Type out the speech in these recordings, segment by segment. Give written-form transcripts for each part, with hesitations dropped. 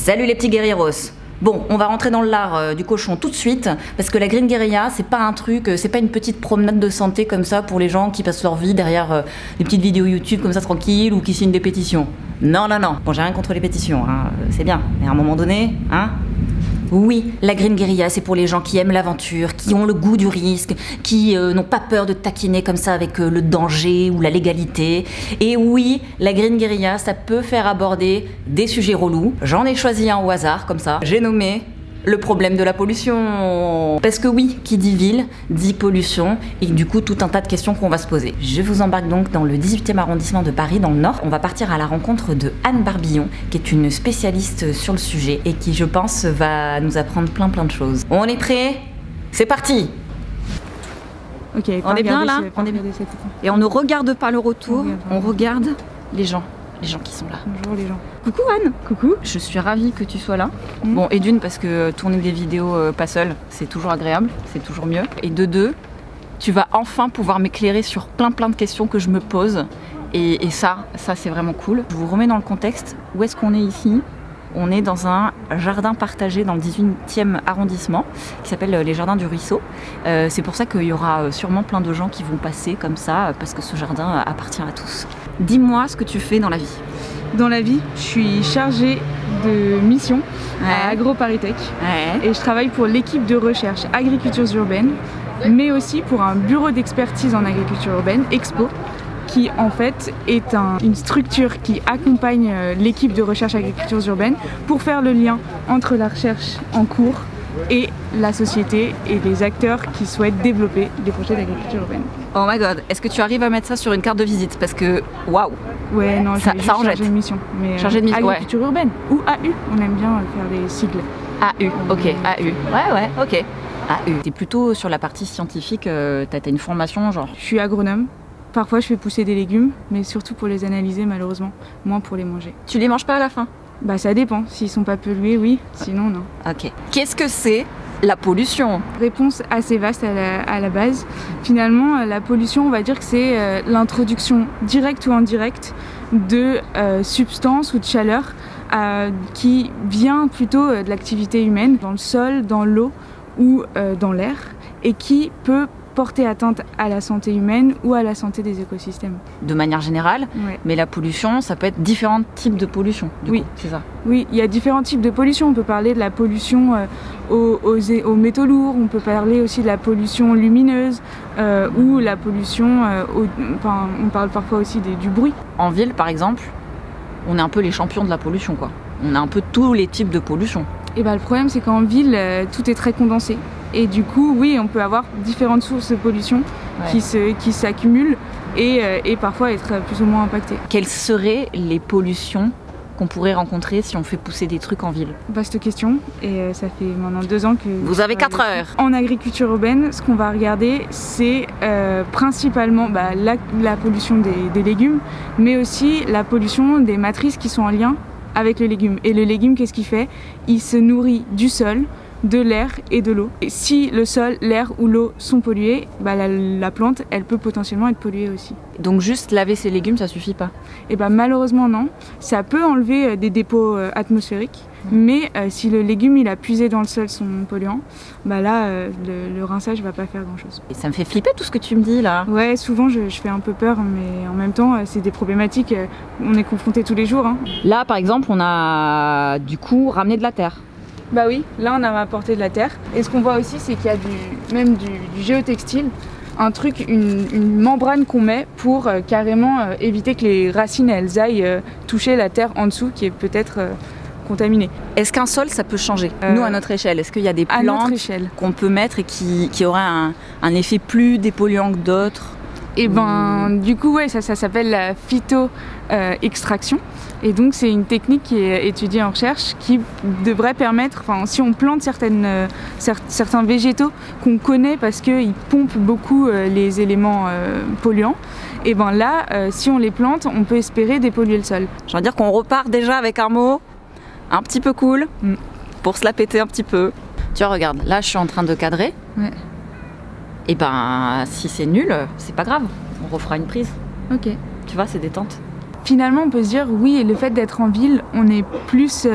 Salut les petits guerrieros. Bon, on va rentrer dans l'art du cochon tout de suite, parce que la Green Guérilla, c'est pas un truc, c'est pas une petite promenade de santé comme ça pour les gens qui passent leur vie derrière des petites vidéos YouTube comme ça tranquille ou qui signent des pétitions. Non, non, non. Bon, j'ai rien contre les pétitions, hein, c'est bien, mais à un moment donné, hein. Oui, la Green Guérilla, c'est pour les gens qui aiment l'aventure, qui ont le goût du risque, qui n'ont pas peur de taquiner comme ça avec le danger ou la légalité. Et oui, la Green Guérilla, ça peut faire aborder des sujets relous. J'en ai choisi un au hasard, comme ça. J'ai nommé le problème de la pollution. Parce que oui, qui dit ville, dit pollution, et du coup tout un tas de questions qu'on va se poser. Je vous embarque donc dans le 18e arrondissement de Paris, dans le Nord. On va partir à la rencontre de Anne Barbillon, qui est une spécialiste sur le sujet et qui, je pense, va nous apprendre plein de choses. On est prêts? C'est parti! Ok, on est bien là? On est bien. Et on ne regarde pas le retour, on regarde les gens qui sont là. Bonjour les gens. Coucou Anne. Coucou. Je suis ravie que tu sois là. Bon, et d'une, parce que tourner des vidéos pas seule, c'est toujours agréable, c'est toujours mieux. Et de deux, tu vas enfin pouvoir m'éclairer sur plein de questions que je me pose. Et ça c'est vraiment cool. Je vous remets dans le contexte. Où est-ce qu'on est ici? On est dans un jardin partagé dans le 18e arrondissement qui s'appelle les Jardins du Ruisseau. C'est pour ça qu'il y aura sûrement plein de gens qui vont passer comme ça parce que ce jardin appartient à tous. Dis-moi ce que tu fais dans la vie. Dans la vie, je suis chargée de mission à AgroParisTech et je travaille pour l'équipe de recherche agricultures urbaines, mais aussi pour un bureau d'expertise en agriculture urbaine, Expo, qui en fait est une structure qui accompagne l'équipe de recherche agricultures urbaines pour faire le lien entre la recherche en cours et la société et les acteurs qui souhaitent développer des projets d'agriculture urbaine. Oh my god, est-ce que tu arrives à mettre ça sur une carte de visite? Parce que, waouh! Ouais, non, ça en jette. Chargé de mission. Mais agriculture urbaine ou AU, on aime bien faire des sigles. AU, ok, AU. Ouais, ok. AU. T'es plutôt sur la partie scientifique, t'as une formation genre? Je suis agronome. Parfois je fais pousser des légumes, mais surtout pour les analyser malheureusement, moins pour les manger. Tu les manges pas à la fin? Bah ça dépend, s'ils sont pas pollués, oui, sinon non. Ok. Qu'est-ce que c'est la pollution? Réponse assez vaste à la base. Finalement, la pollution, on va dire que c'est l'introduction directe ou indirecte de substances ou de chaleur qui vient plutôt de l'activité humaine, dans le sol, dans l'eau ou dans l'air, et qui peut porter atteinte à la santé humaine ou à la santé des écosystèmes. De manière générale, mais la pollution, ça peut être différents types de pollution, du coup, c'est ça? Oui, il y a différents types de pollution. On peut parler de la pollution aux métaux lourds, on peut parler aussi de la pollution lumineuse ou la pollution, on parle parfois aussi du bruit. En ville, par exemple, on est un peu les champions de la pollution, quoi. On a un peu tous les types de pollution. Et bah, le problème, c'est qu'en ville, tout est très condensé. Et du coup, oui, on peut avoir différentes sources de pollution qui s'accumulent et parfois être plus ou moins impactées. Quelles seraient les pollutions qu'on pourrait rencontrer si on fait pousser des trucs en ville? Vaste question, et ça fait maintenant 2 ans que... Vous avez 4 heures. En agriculture urbaine, ce qu'on va regarder, c'est principalement la pollution des légumes, mais aussi la pollution des matrices qui sont en lien avec le légume. Et le légume, qu'est-ce qu'il fait? Il se nourrit du sol, de l'air et de l'eau. Et si le sol, l'air ou l'eau sont pollués, la plante, elle peut potentiellement être polluée aussi. Donc juste laver ses légumes, ça suffit pas? Et malheureusement non. Ça peut enlever des dépôts atmosphériques, mais si le légume il a puisé dans le sol son polluant, là le rinçage va pas faire grand chose. Et ça me fait flipper tout ce que tu me dis là. Ouais, souvent je fais un peu peur, mais en même temps c'est des problématiques, on est confrontés tous les jours. Là par exemple on a du coup ramené de la terre. Bah oui, là on a apporté de la terre. Et ce qu'on voit aussi, c'est qu'il y a même du géotextile, un truc, une membrane qu'on met pour carrément éviter que les racines elles aillent toucher la terre en dessous qui est peut-être contaminée. Est-ce qu'un sol ça peut changer? Nous à notre échelle, est-ce qu'il y a des plantes qu'on peut mettre et qui auraient un effet plus dépolluant que d'autres? Et du coup ouais, ça s'appelle la phyto-extraction. Et donc c'est une technique qui est étudiée en recherche qui devrait permettre, si on plante certains végétaux qu'on connaît parce qu'ils pompent beaucoup les éléments polluants, et là si on les plante, on peut espérer dépolluer le sol. Je veux dire qu'on repart déjà avec un mot un petit peu cool pour se la péter un petit peu. Tu vois, regarde, là je suis en train de cadrer. Ouais. Et si c'est nul, c'est pas grave, on refera une prise. Ok. Tu vois, c'est détente. Finalement, on peut se dire, oui, le fait d'être en ville, on est plus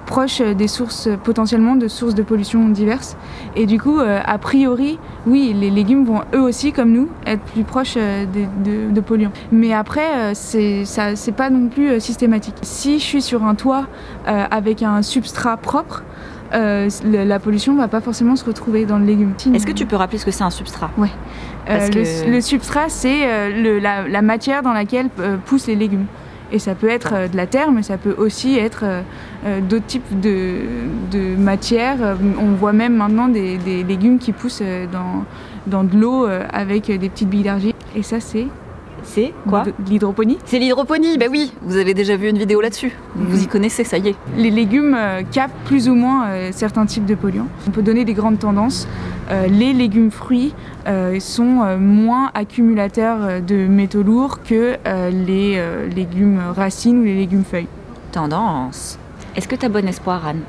proche des sources, potentiellement de sources de pollution diverses. Et du coup, a priori, oui, les légumes vont eux aussi, comme nous, être plus proches de polluants. Mais après, c'est pas non plus systématique. Si je suis sur un toit avec un substrat propre, la pollution ne va pas forcément se retrouver dans le légume. Est-ce que tu peux rappeler ce que c'est un substrat? Ouais. Le substrat, c'est la matière dans laquelle poussent les légumes. Et ça peut être de la terre, mais ça peut aussi être d'autres types de matières. On voit même maintenant des légumes qui poussent dans de l'eau avec des petites billes d'argile. Et ça, c'est quoi? De l'hydroponie. C'est l'hydroponie, bah oui, vous avez déjà vu une vidéo là-dessus. Vous y connaissez, ça y est. Les légumes captent plus ou moins certains types de polluants. On peut donner des grandes tendances. Les légumes fruits sont moins accumulateurs de métaux lourds que les légumes racines ou les légumes feuilles. Tendance. Est-ce que tu as bon espoir, Anne?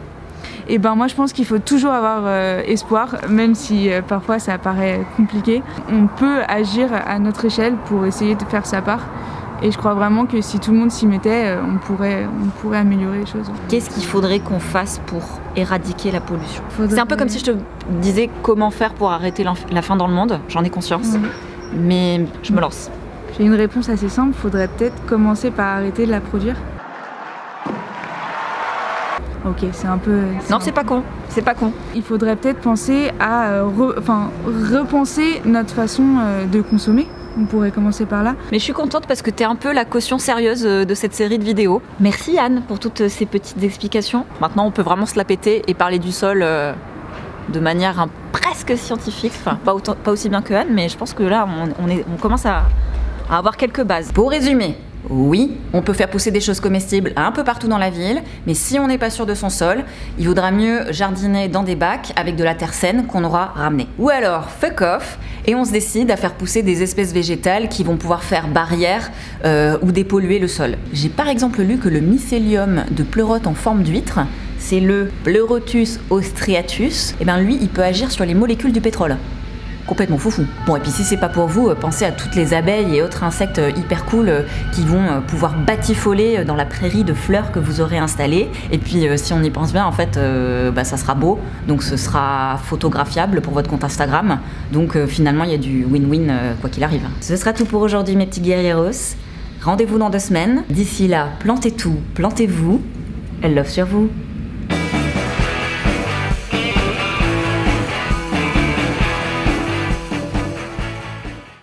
Et ben moi je pense qu'il faut toujours avoir espoir, même si parfois ça paraît compliqué. On peut agir à notre échelle pour essayer de faire sa part. Et je crois vraiment que si tout le monde s'y mettait, on pourrait améliorer les choses. Qu'est-ce qu'il faudrait qu'on fasse pour éradiquer la pollution? C'est un peu comme si je te disais comment faire pour arrêter la faim dans le monde. J'en ai conscience, mais je me lance. J'ai une réponse assez simple. Il faudrait peut-être commencer par arrêter de la produire. Ok, c'est un peu... Non, c'est pas con. C'est pas con. Il faudrait peut-être penser à repenser notre façon de consommer. On pourrait commencer par là. Mais je suis contente parce que tu es un peu la caution sérieuse de cette série de vidéos. Merci Anne pour toutes ces petites explications. Maintenant, on peut vraiment se la péter et parler du sol de manière presque scientifique. Enfin, pas aussi bien que Anne, mais je pense que là, on commence à avoir quelques bases. Pour résumer, oui, on peut faire pousser des choses comestibles un peu partout dans la ville, mais si on n'est pas sûr de son sol, il vaudra mieux jardiner dans des bacs avec de la terre saine qu'on aura ramenée. Ou alors, fuck off, et on se décide à faire pousser des espèces végétales qui vont pouvoir faire barrière ou dépolluer le sol. J'ai par exemple lu que le mycélium de pleurote en forme d'huître, c'est le Pleurotus austriatus, et bien lui, il peut agir sur les molécules du pétrole. Complètement foufou. Bon, et puis si c'est pas pour vous, pensez à toutes les abeilles et autres insectes hyper cool qui vont pouvoir batifoler dans la prairie de fleurs que vous aurez installée. Et puis si on y pense bien, en fait, ça sera beau, donc ce sera photographiable pour votre compte Instagram. Donc finalement, il y a du win-win quoi qu'il arrive. Ce sera tout pour aujourd'hui, mes petits guerrieros. Rendez-vous dans 2 semaines. D'ici là, plantez tout, plantez-vous. Elle love sur vous.